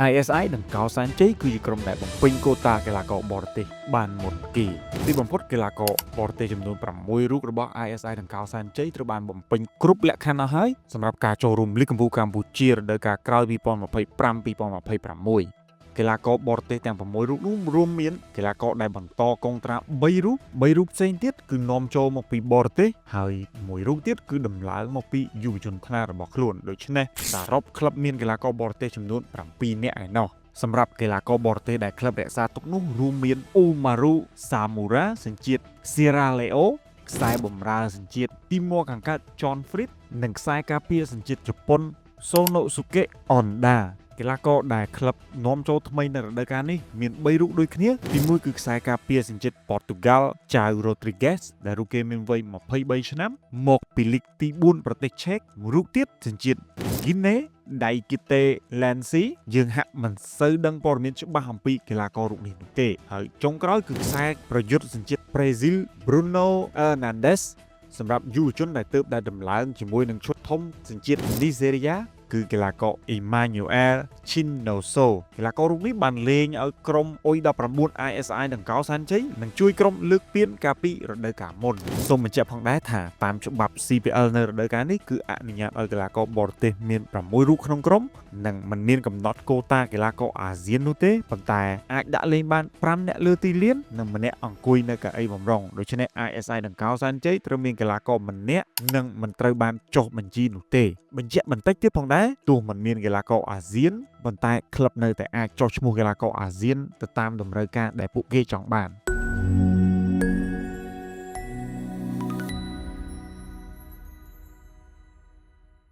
ISI និងកោសានជ័យគឺជាក្រុមដែលបំពេញកូតាកីឡាករបរទេសបានមុនគេទីបំផុតកីឡាករបរទេសចំនួន6រូបរបស់ ISI និងកោសានជ័យត្រូវបានបំពេញគ្រប់លក្ខខណ្ឌអស់ហើយសម្រាប់ការចូលរួមលីកកម្ពុជាកម្ពុជារដូវកាលក្រោយ2025-2026កីឡាករបរទេសទាំង6រូបនោះរួមមានកីឡាករដែលបន្តកុងត្រា3រូបផ្សេងទៀតគឺនាំចូលមកពីបរទេសហើយមួយរូបទៀតគឺដំឡើងមកពីយុវជនថ្នាក់របស់ខ្លួនដូច្នេះសរុបក្លឹបមានកីឡាករបរទេសចំនួន7នាក់ឯណោះសម្រាប់កីឡាករបរទេសដែលក្លឹបរក្សាទុកនោះរួមមាន Umaru Samura សញ្ជាតិ Sierra Leone ខ្សែបម្រើសញ្ជាតិទីមកខាងកើត John Fritz និងខ្សែការពារសញ្ជាតិជប៉ុន Sonosuke Hondaកីឡាករដែលក្លឹបនាំចូលថ្មីនៅរដូវកាលនេះមាន3រូបដូចគ្នាទី1គឺខ្សែការពារសញ្ជាតិប៉ូទុហ្គាល់ João Rodrigues ដែលរូបគេមានវ័យ23ឆ្នាំមកពីលីកទី4ប្រទេសឆេកមួយរូបទៀតសញ្ជាតិ Guinea Daikite Lancy យើងហាក់មិនសូវដឹងព័ត៌មានច្បាស់អំពីកីឡាកររូបនេះនោះទេហើយចុងក្រោយគឺខ្សែប្រយុទ្ធសញ្ជាតិ Brazil Bruno Hernandes សម្រាប់យុវជនដែលទើបតែដំឡើងជាមួយនឹងឈុតធំសញ្ជាតិ Nigeriaគឺកីឡាករ Emmanuel Chinoso កីឡាកររូបនេះបានលេងឲ្យក្រុម U19 ISI និងកោសានជ័យនិងជួយក្រុមលើកពានកាលពីរដូវកាលមុនសូមបញ្ជាក់ផងដែរថាតាមច្បាប់ CPL នៅរដូវកាលនេះគឺអនុញ្ញាតឲ្យកីឡាករបរទេសមាន6រូបក្នុងក្រុមនិងមិនមានកំណត់កូតាកីឡាករអាស៊ាននោះទេប៉ុន្តែអាចដាក់លេងបាន5អ្នកលើទីលាននិងម្នាក់អង្គុយនៅកៅអីបម្រុងដូច្នេះ ISI និងកោសានជ័យត្រូវមានកីឡាករម្នាក់និងមិនត្រូវបានចុះបញ្ជីនោះទេបញ្ជាក់បន្តិចទៀតផងដែរទោះមិនមានកីឡាករអាស៊ានប៉ុន្តែក្លឹបនៅតែអាចចុះឈ្មោះកីឡាករអាស៊ានទៅតាមតម្រូវការដែលពួកគេចង់បាន